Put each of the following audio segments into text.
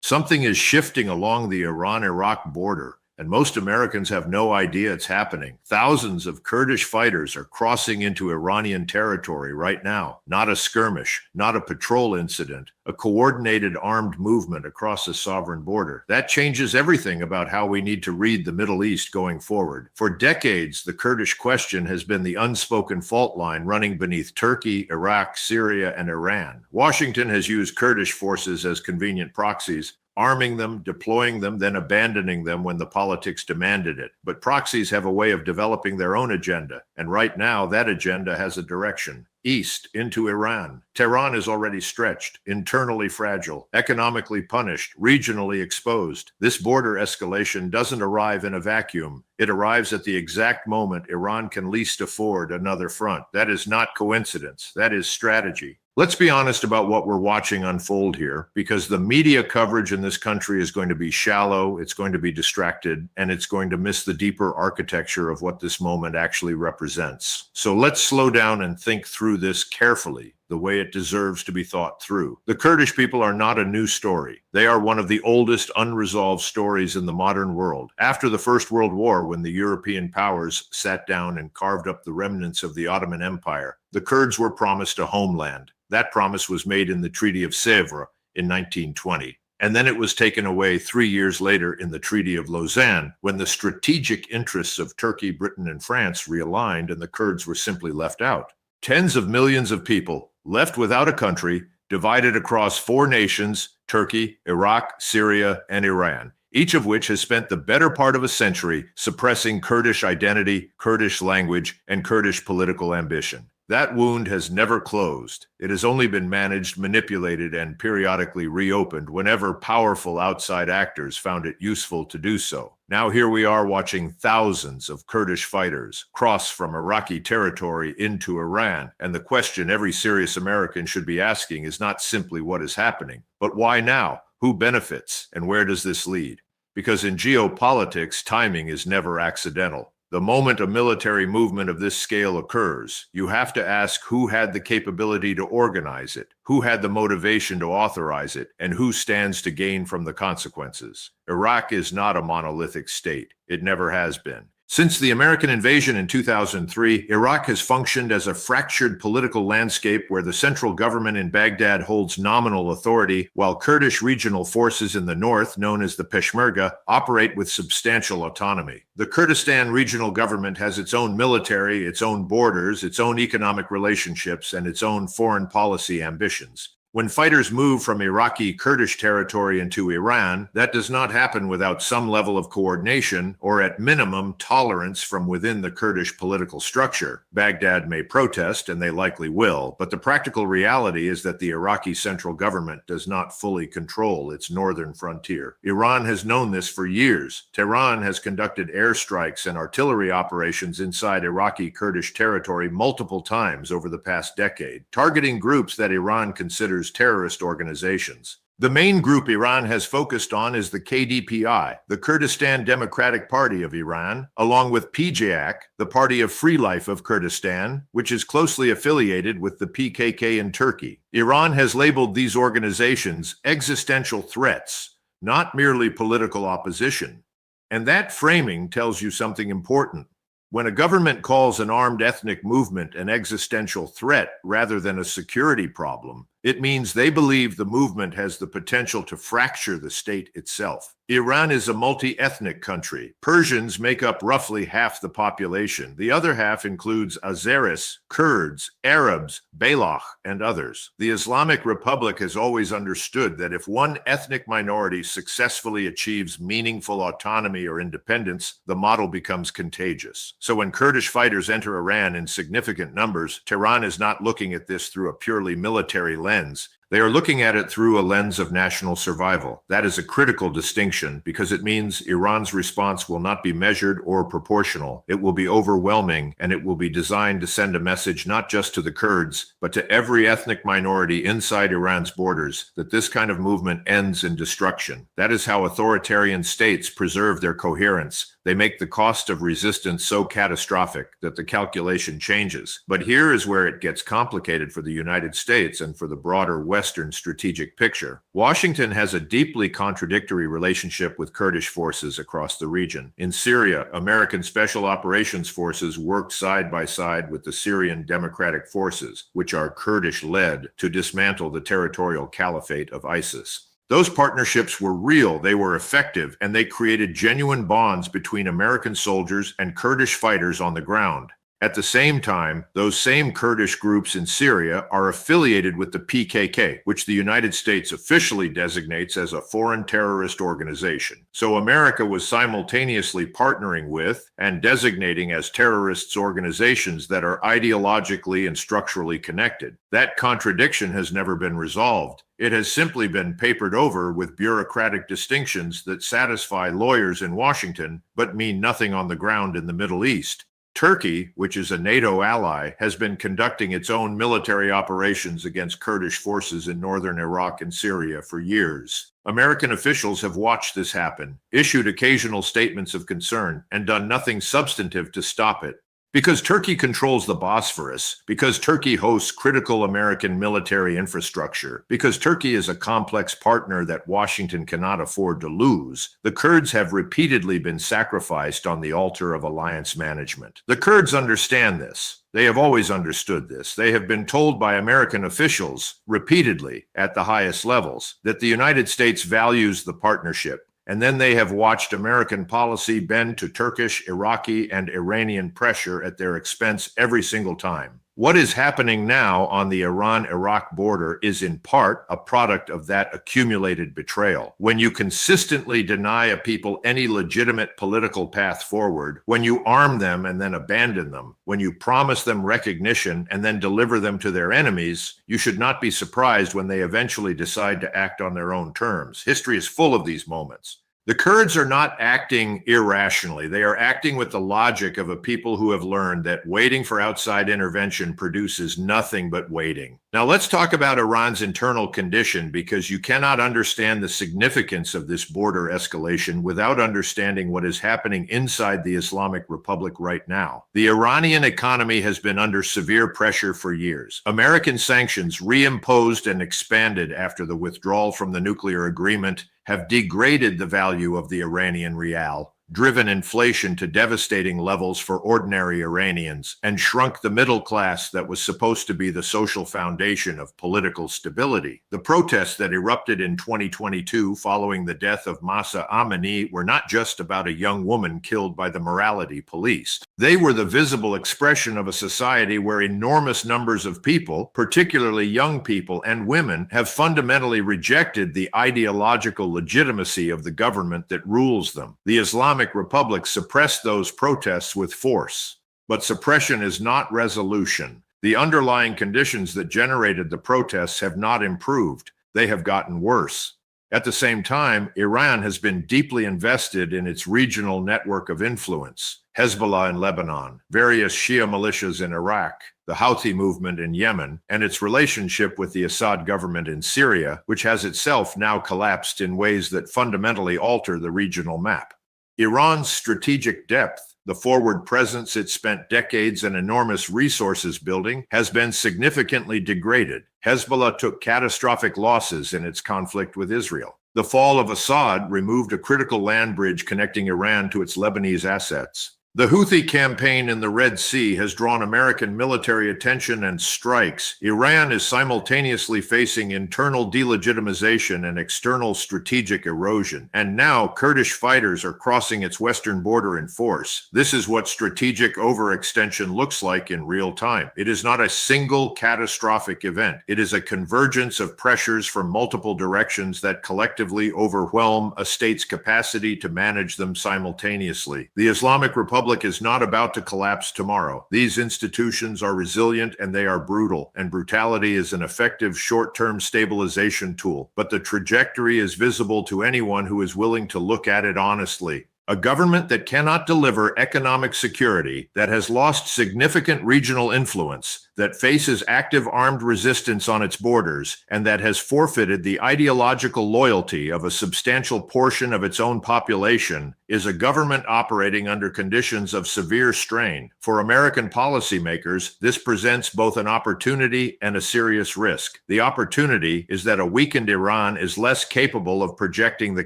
Something is shifting along the Iran-Iraq border, and most Americans have no idea it's happening. Thousands of Kurdish fighters are crossing into Iranian territory right now. Not a skirmish, not a patrol incident, a coordinated armed movement across a sovereign border. That changes everything about how we need to read the Middle East going forward. For decades, the Kurdish question has been the unspoken fault line running beneath Turkey, Iraq, Syria, and Iran. Washington has used Kurdish forces as convenient proxies, arming them, deploying them, then abandoning them when the politics demanded it. But proxies have a way of developing their own agenda, and right now that agenda has a direction: east, into Iran. Tehran is already stretched, internally fragile, economically punished, regionally exposed. This border escalation doesn't arrive in a vacuum. It arrives at the exact moment Iran can least afford another front. That is not coincidence. That is strategy. Let's be honest about what we're watching unfold here, because the media coverage in this country is going to be shallow, it's going to be distracted, and it's going to miss the deeper architecture of what this moment actually represents. So let's slow down and think through this carefully, the way it deserves to be thought through. The Kurdish people are not a new story. They are one of the oldest unresolved stories in the modern world. After the First World War, when the European powers sat down and carved up the remnants of the Ottoman Empire, the Kurds were promised a homeland. That promise was made in the Treaty of Sèvres in 1920. And then it was taken away 3 years later in the Treaty of Lausanne, when the strategic interests of Turkey, Britain, and France realigned and the Kurds were simply left out. Tens of millions of people left without a country, divided across 4 nations: Turkey, Iraq, Syria, and Iran, each of which has spent the better part of a century suppressing Kurdish identity, Kurdish language, and Kurdish political ambition. That wound has never closed. It has only been managed, manipulated, and periodically reopened whenever powerful outside actors found it useful to do so. Now here we are watching thousands of Kurdish fighters cross from Iraqi territory into Iran, and the question every serious American should be asking is not simply what is happening, but why now? Who benefits? And where does this lead? Because in geopolitics, timing is never accidental. The moment a military movement of this scale occurs, you have to ask who had the capability to organize it, who had the motivation to authorize it, and who stands to gain from the consequences. Iraq is not a monolithic state. It never has been. Since the American invasion in 2003, Iraq has functioned as a fractured political landscape where the central government in Baghdad holds nominal authority, while Kurdish regional forces in the north, known as the Peshmerga, operate with substantial autonomy. The Kurdistan regional government has its own military, its own borders, its own economic relationships, and its own foreign policy ambitions. When fighters move from Iraqi Kurdish territory into Iran, that does not happen without some level of coordination or, at minimum, tolerance from within the Kurdish political structure. Baghdad may protest, and they likely will, but the practical reality is that the Iraqi central government does not fully control its northern frontier. Iran has known this for years. Tehran has conducted airstrikes and artillery operations inside Iraqi Kurdish territory multiple times over the past decade, targeting groups that Iran considers terrorist organizations. The main group Iran has focused on is the KDPI, the Kurdistan Democratic Party of Iran, along with PJAK, the Party of Free Life of Kurdistan, which is closely affiliated with the PKK in Turkey. Iran has labeled these organizations existential threats, not merely political opposition. And that framing tells you something important. When a government calls an armed ethnic movement an existential threat rather than a security problem, it means they believe the movement has the potential to fracture the state itself. Iran is a multi-ethnic country. Persians make up roughly half the population. The other half includes Azeris, Kurds, Arabs, Baloch, and others. The Islamic Republic has always understood that if one ethnic minority successfully achieves meaningful autonomy or independence, the model becomes contagious. So when Kurdish fighters enter Iran in significant numbers, Tehran is not looking at this through a purely military lens. They are looking at it through a lens of national survival. That is a critical distinction because it means Iran's response will not be measured or proportional. It will be overwhelming, and it will be designed to send a message not just to the Kurds, but to every ethnic minority inside Iran's borders that this kind of movement ends in destruction. That is how authoritarian states preserve their coherence. They make the cost of resistance so catastrophic that the calculation changes. But here is where it gets complicated for the United States and for the broader West. Western strategic picture. Washington has a deeply contradictory relationship with Kurdish forces across the region. In Syria, American Special Operations Forces worked side by side with the Syrian Democratic Forces, which are Kurdish-led, to dismantle the territorial caliphate of ISIS. Those partnerships were real, they were effective, and they created genuine bonds between American soldiers and Kurdish fighters on the ground. At the same time, those same Kurdish groups in Syria are affiliated with the PKK, which the United States officially designates as a foreign terrorist organization. So America was simultaneously partnering with and designating as terrorists organizations that are ideologically and structurally connected. That contradiction has never been resolved. It has simply been papered over with bureaucratic distinctions that satisfy lawyers in Washington but mean nothing on the ground in the Middle East. Turkey, which is a NATO ally, has been conducting its own military operations against Kurdish forces in northern Iraq and Syria for years. American officials have watched this happen, issued occasional statements of concern, and done nothing substantive to stop it. Because Turkey controls the Bosphorus, because Turkey hosts critical American military infrastructure, because Turkey is a complex partner that Washington cannot afford to lose, the Kurds have repeatedly been sacrificed on the altar of alliance management. The Kurds understand this. They have always understood this. They have been told by American officials repeatedly at the highest levels that the United States values the partnership. And then they have watched American policy bend to Turkish, Iraqi, and Iranian pressure at their expense every single time. What is happening now on the Iran-Iraq border is in part a product of that accumulated betrayal. When you consistently deny a people any legitimate political path forward, when you arm them and then abandon them, when you promise them recognition and then deliver them to their enemies, you should not be surprised when they eventually decide to act on their own terms. History is full of these moments. The Kurds are not acting irrationally. They are acting with the logic of a people who have learned that waiting for outside intervention produces nothing but waiting. Now let's talk about Iran's internal condition, because you cannot understand the significance of this border escalation without understanding what is happening inside the Islamic Republic right now. The Iranian economy has been under severe pressure for years. American sanctions, reimposed and expanded after the withdrawal from the nuclear agreement, have degraded the value of the Iranian rial, driven inflation to devastating levels for ordinary Iranians, and shrunk the middle class that was supposed to be the social foundation of political stability. The protests that erupted in 2022 following the death of Mahsa Amini were not just about a young woman killed by the morality police. They were the visible expression of a society where enormous numbers of people, particularly young people and women, have fundamentally rejected the ideological legitimacy of the government that rules them. The Islamic Republic suppressed those protests with force. But suppression is not resolution. The underlying conditions that generated the protests have not improved. They have gotten worse. At the same time, Iran has been deeply invested in its regional network of influence. Hezbollah in Lebanon, various Shia militias in Iraq, the Houthi movement in Yemen, and its relationship with the Assad government in Syria, which has itself now collapsed in ways that fundamentally alter the regional map. Iran's strategic depth, the forward presence it spent decades and enormous resources building, has been significantly degraded. Hezbollah took catastrophic losses in its conflict with Israel. The fall of Assad removed a critical land bridge connecting Iran to its Lebanese assets. The Houthi campaign in the Red Sea has drawn American military attention and strikes. Iran is simultaneously facing internal delegitimization and external strategic erosion. And now Kurdish fighters are crossing its western border in force. This is what strategic overextension looks like in real time. It is not a single catastrophic event. It is a convergence of pressures from multiple directions that collectively overwhelm a state's capacity to manage them simultaneously. The Islamic Republic is not about to collapse tomorrow. These institutions are resilient and they are brutal, and brutality is an effective short-term stabilization tool. But the trajectory is visible to anyone who is willing to look at it honestly. A government that cannot deliver economic security, that has lost significant regional influence, that faces active armed resistance on its borders, and that has forfeited the ideological loyalty of a substantial portion of its own population, is a government operating under conditions of severe strain. For American policymakers, this presents both an opportunity and a serious risk. The opportunity is that a weakened Iran is less capable of projecting the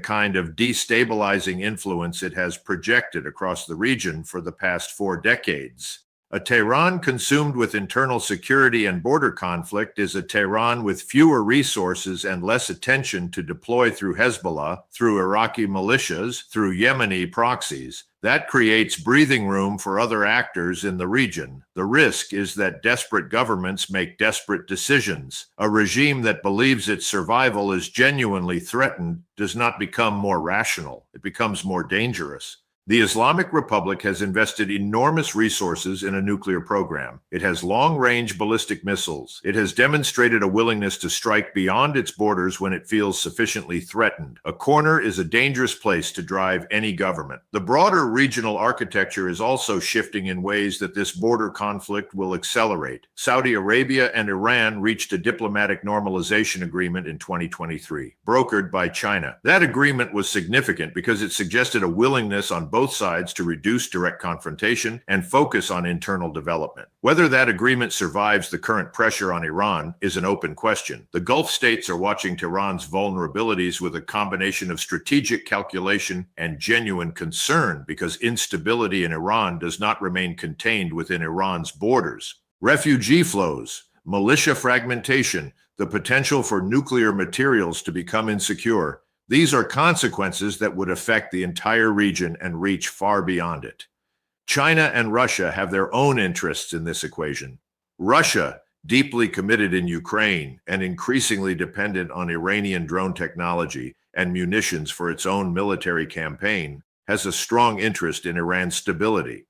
kind of destabilizing influence it has projected across the region for the past 4 decades. A Tehran consumed with internal security and border conflict is a Tehran with fewer resources and less attention to deploy through Hezbollah, through Iraqi militias, through Yemeni proxies. That creates breathing room for other actors in the region. The risk is that desperate governments make desperate decisions. A regime that believes its survival is genuinely threatened does not become more rational. It becomes more dangerous. The Islamic Republic has invested enormous resources in a nuclear program. It has long-range ballistic missiles. It has demonstrated a willingness to strike beyond its borders when it feels sufficiently threatened. A corner is a dangerous place to drive any government. The broader regional architecture is also shifting in ways that this border conflict will accelerate. Saudi Arabia and Iran reached a diplomatic normalization agreement in 2023, brokered by China. That agreement was significant because it suggested a willingness on both sides to reduce direct confrontation and focus on internal development. Whether that agreement survives the current pressure on Iran is an open question. The Gulf states are watching Tehran's vulnerabilities with a combination of strategic calculation and genuine concern because instability in Iran does not remain contained within Iran's borders. Refugee flows, militia fragmentation, the potential for nuclear materials to become insecure. These are consequences that would affect the entire region and reach far beyond it. China and Russia have their own interests in this equation. Russia, deeply committed in Ukraine and increasingly dependent on Iranian drone technology and munitions for its own military campaign, has a strong interest in Iran's stability.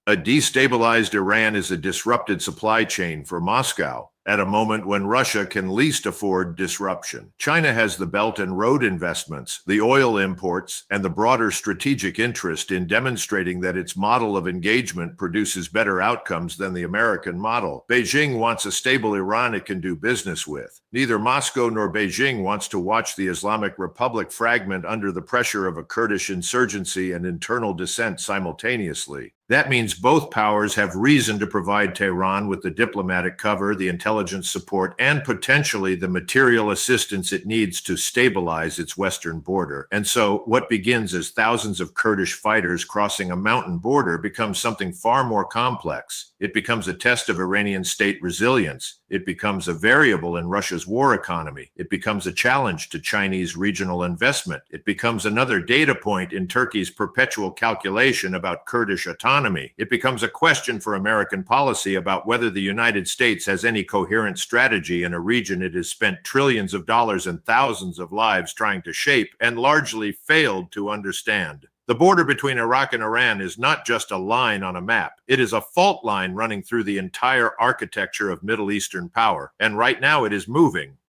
A destabilized Iran is a disrupted supply chain for Moscow at a moment when Russia can least afford disruption. China has the Belt and Road investments, the oil imports, and the broader strategic interest in demonstrating that its model of engagement produces better outcomes than the American model. Beijing wants a stable Iran it can do business with. Neither Moscow nor Beijing wants to watch the Islamic Republic fragment under the pressure of a Kurdish insurgency and internal dissent simultaneously. That means both powers have reason to provide Tehran with the diplomatic cover, the intelligence support, and potentially the material assistance it needs to stabilize its western border. And so what begins as thousands of Kurdish fighters crossing a mountain border becomes something far more complex. It becomes a test of Iranian state resilience. It becomes a variable in Russia's war economy. It becomes a challenge to Chinese regional investment. It becomes another data point in Turkey's perpetual calculation about Kurdish autonomy. It becomes a question for American policy about whether the United States has any coherent strategy in a region it has spent trillions of dollars and thousands of lives trying to shape and largely failed to understand. The border between Iraq and Iran is not just a line on a map. It is a fault line running through the entire architecture of Middle Eastern power. And right now it is moving.